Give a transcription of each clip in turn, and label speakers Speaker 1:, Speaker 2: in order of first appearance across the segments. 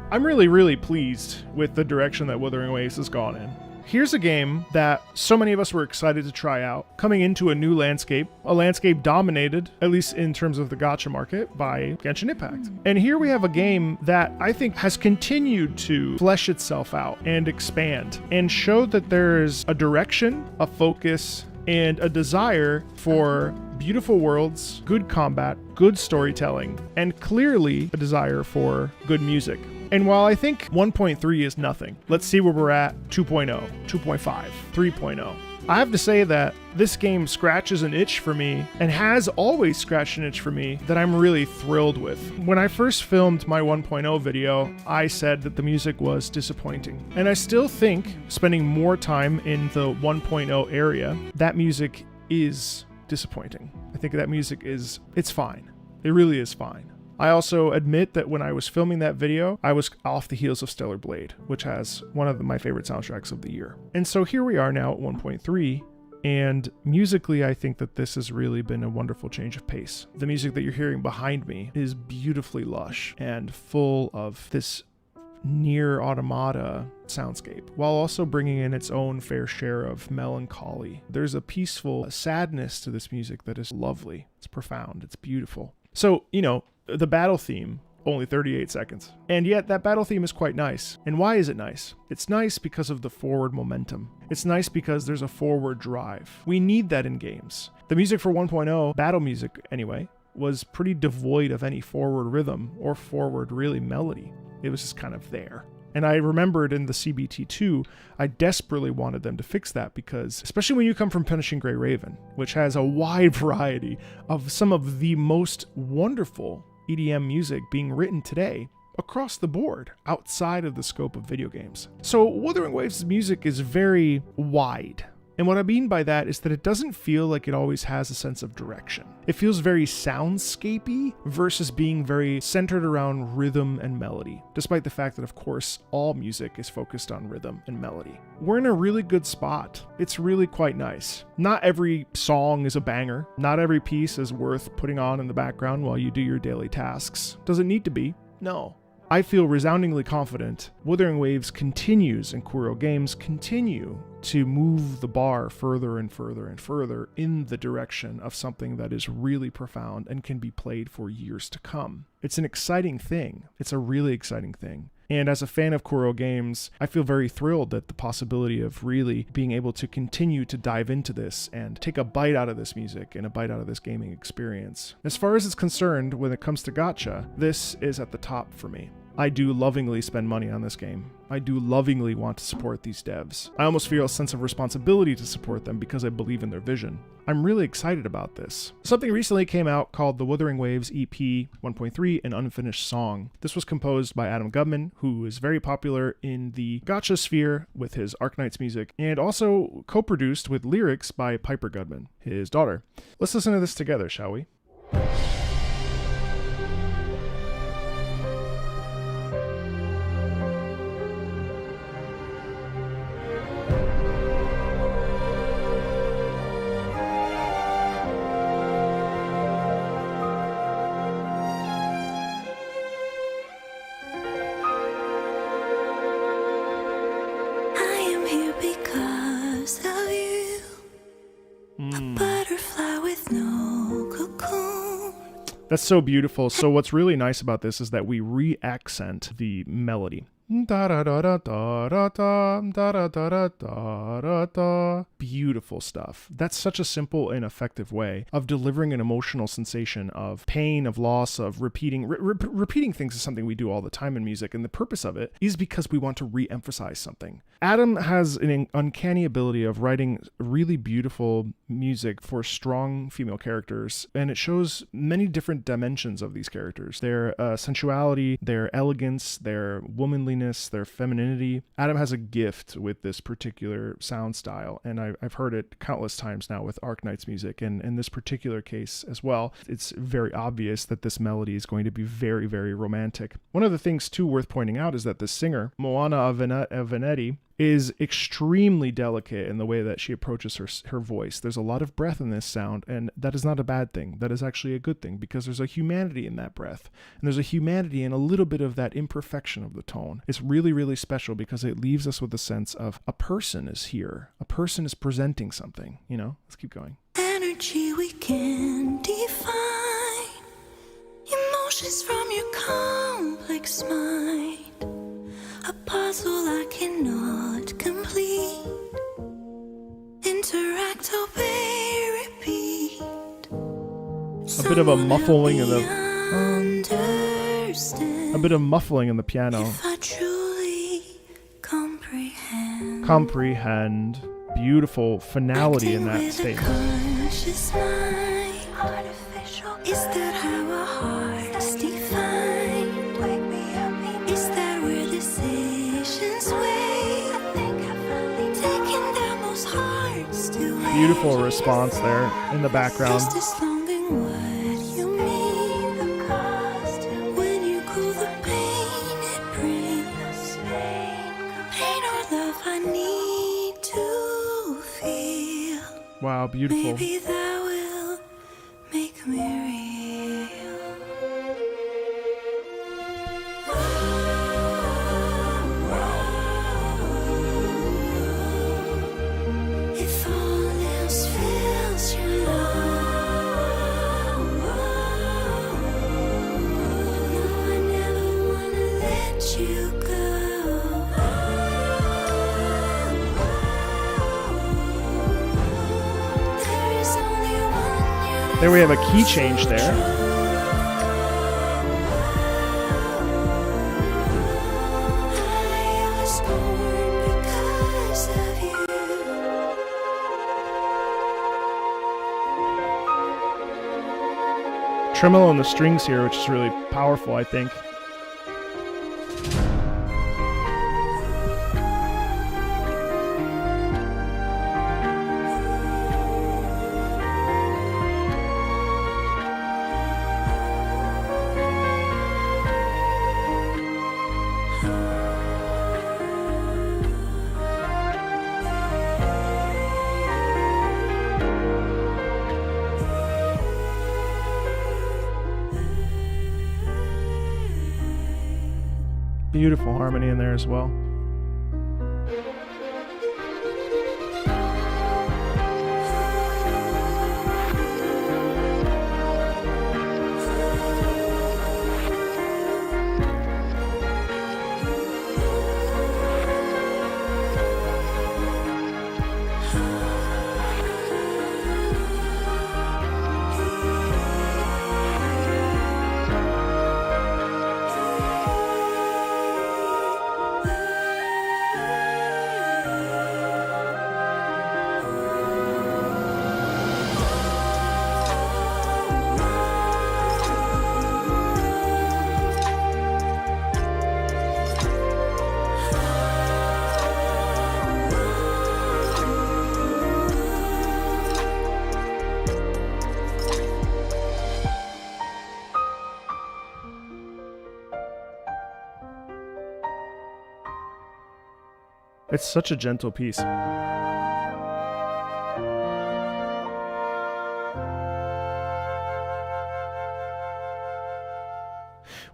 Speaker 1: I'm really pleased with the direction that Wuthering Waves has gone in. Here's a game that so many of us were excited to try out, coming into a new landscape, a landscape dominated, at least in terms of the gacha market, by Genshin Impact. And here we have a game that I think has continued to flesh itself out and expand and show that there's a direction, a focus, and a desire for beautiful worlds, good combat, good storytelling, and clearly a desire for good music. And while I think 1.3 is nothing, let's see where we're at 2.0, 2.5, 3.0. I have to say that this game scratches an itch for me and has always scratched an itch for me that I'm really thrilled with. When I first filmed my 1.0 video, I said that the music was disappointing. And I still think, spending more time in the 1.0 area, that music is disappointing. I think that music it's fine. It really is fine. I also admit that when I was filming that video, I was off the heels of Stellar Blade, which has one of my favorite soundtracks of the year. And so here we are now at 1.3, and musically, I think that this has really been a wonderful change of pace. The music that you're hearing behind me is beautifully lush and full of this near automata soundscape, while also bringing in its own fair share of melancholy. There's a peaceful sadness to this music that is lovely. It's profound. It's beautiful. So, the battle theme, only 38 seconds. And yet that battle theme is quite nice. And why is it nice? It's nice because of the forward momentum. It's nice because there's a forward drive. We need that in games. The music for 1.0, battle music anyway, was pretty devoid of any forward rhythm or forward really melody. It was just kind of there. And I remembered in the CBT2, I desperately wanted them to fix that because, especially when you come from Punishing Gray Raven, which has a wide variety of some of the most wonderful EDM music being written today across the board outside of the scope of video games. So Wuthering Waves' music is very wide. And what I mean by that is that it doesn't feel like it always has a sense of direction. It feels very soundscapey versus being very centered around rhythm and melody, despite the fact that, of course, all music is focused on rhythm and melody. We're in a really good spot. It's really quite nice. Not every song is a banger. Not every piece is worth putting on in the background while you do your daily tasks. Does it need to be? No. I feel resoundingly confident Wuthering Waves continues and Kuro Games continue to move the bar further and further and further in the direction of something that is really profound and can be played for years to come. It's an exciting thing. It's a really exciting thing. And as a fan of Kuro Games, I feel very thrilled at the possibility of really being able to continue to dive into this and take a bite out of this music and a bite out of this gaming experience. As far as it's concerned, when it comes to gacha, this is at the top for me. I do lovingly spend money on this game. I do lovingly want to support these devs. I almost feel a sense of responsibility to support them because I believe in their vision. I'm really excited about this. Something recently came out called the Wuthering Waves EP 1.3, An Unfinished Song. This was composed by Adam Gubman, who is very popular in the gacha sphere with his Arknights music, and also co-produced with lyrics by Piper Gudman, his daughter. Let's listen to this together, shall we? That's so beautiful. So what's really nice about this is that we re-accent the melody. Beautiful stuff. That's such a simple and effective way of delivering an emotional sensation of pain, of loss, of repeating. Repeating things is something we do all the time in music, and the purpose of it is because we want to re-emphasize something. Adam has an uncanny ability of writing really beautiful music for strong female characters, and it shows many different dimensions of these characters. Their sensuality, their elegance, their womanliness, their femininity. Adam has a gift with this particular sound style, and I've heard it countless times now with Arknights music, and in this particular case as well. It's very obvious that this melody is going to be very, very romantic. One of the things too worth pointing out is that the singer, Moana Avenetti, is extremely delicate in the way that she approaches her voice. There's a lot of breath in this sound, and that is not a bad thing. That is actually a good thing, because there's a humanity in that breath, and there's a humanity in a little bit of that imperfection of the tone. It's really, really special because it leaves us with a sense of a person is here. A person is presenting something, you know? Let's keep going.
Speaker 2: Energy we can define, emotions from your complex mind, a puzzle I cannot complete. Interact, obey, repeat.
Speaker 1: A bit of a muffling in the piano.
Speaker 2: If I truly
Speaker 1: Comprehend. Beautiful finality in that statement.
Speaker 2: Is that how our hearts define? Wake me up, is that where decisions weigh? I think I finally taken down those hearts to weigh.
Speaker 1: Beautiful response there in the background.
Speaker 2: Is this longing what you mean? The cost when you cool the pain it brings. Pain or love I need to feel.
Speaker 1: Wow, beautiful.
Speaker 2: Maybe that will make me real. If all else fails you, love. No, I never wanna let you go. There is only one.
Speaker 1: There we have a key change there.
Speaker 2: I was born because of you.
Speaker 1: Tremolo on the strings here, which is really powerful, I think. Beautiful harmony in there as well. It's such a gentle piece.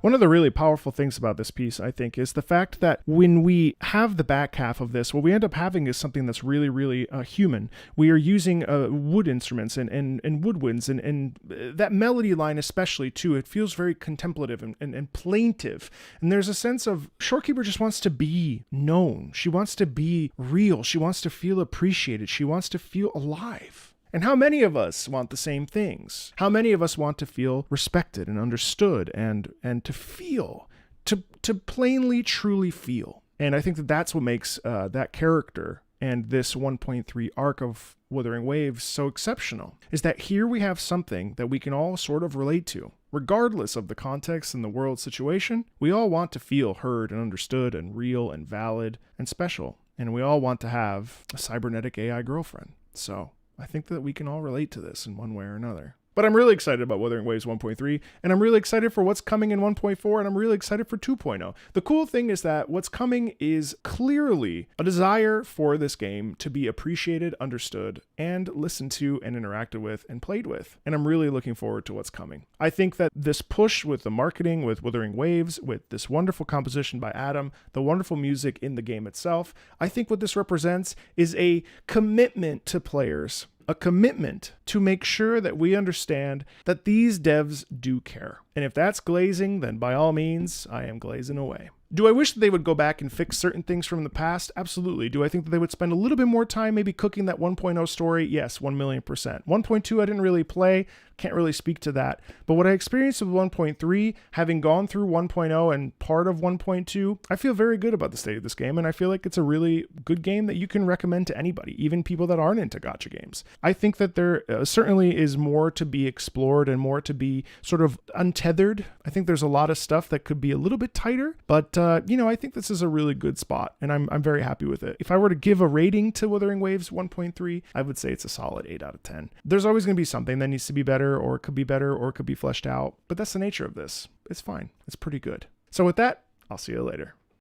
Speaker 1: One of the really powerful things about this piece, I think, is the fact that when we have the back half of this, what we end up having is something that's really, really human. We are using wood instruments and woodwinds, and that melody line especially, too, it feels very contemplative and plaintive. And there's a sense of Shorekeeper just wants to be known. She wants to be real. She wants to feel appreciated. She wants to feel alive. And how many of us want the same things? How many of us want to feel respected and understood and to feel, to plainly, truly feel? And I think that that's what makes that character and this 1.3 arc of Wuthering Waves so exceptional, is that here we have something that we can all sort of relate to. Regardless of the context and the world situation, we all want to feel heard and understood and real and valid and special. And we all want to have a cybernetic AI girlfriend. So I think that we can all relate to this in one way or another. But I'm really excited about Wuthering Waves 1.3, and I'm really excited for what's coming in 1.4, and I'm really excited for 2.0. The cool thing is that what's coming is clearly a desire for this game to be appreciated, understood, and listened to and interacted with and played with. And I'm really looking forward to what's coming. I think that this push with the marketing, with Wuthering Waves, with this wonderful composition by Adam, the wonderful music in the game itself, I think what this represents is a commitment to players, a commitment to make sure that we understand that these devs do care. And if that's glazing, then by all means, I am glazing away. Do I wish that they would go back and fix certain things from the past? Absolutely. Do I think that they would spend a little bit more time maybe cooking that 1.0 story? Yes, 1,000,000%. 1.2 I didn't really play, can't really speak to that. But what I experienced with 1.3, having gone through 1.0 and part of 1.2, I feel very good about the state of this game, and I feel like it's a really good game that you can recommend to anybody, even people that aren't into gacha games. I think that there certainly is more to be explored and more to be sort of untethered. I think there's a lot of stuff that could be a little bit tighter, but I think this is a really good spot, and I'm very happy with it. If I were to give a rating to Wuthering Waves 1.3, I would say it's a solid 8 out of 10. There's always going to be something that needs to be better, or it could be better, or it could be fleshed out, but that's the nature of this. It's fine. It's pretty good. So with that, I'll see you later.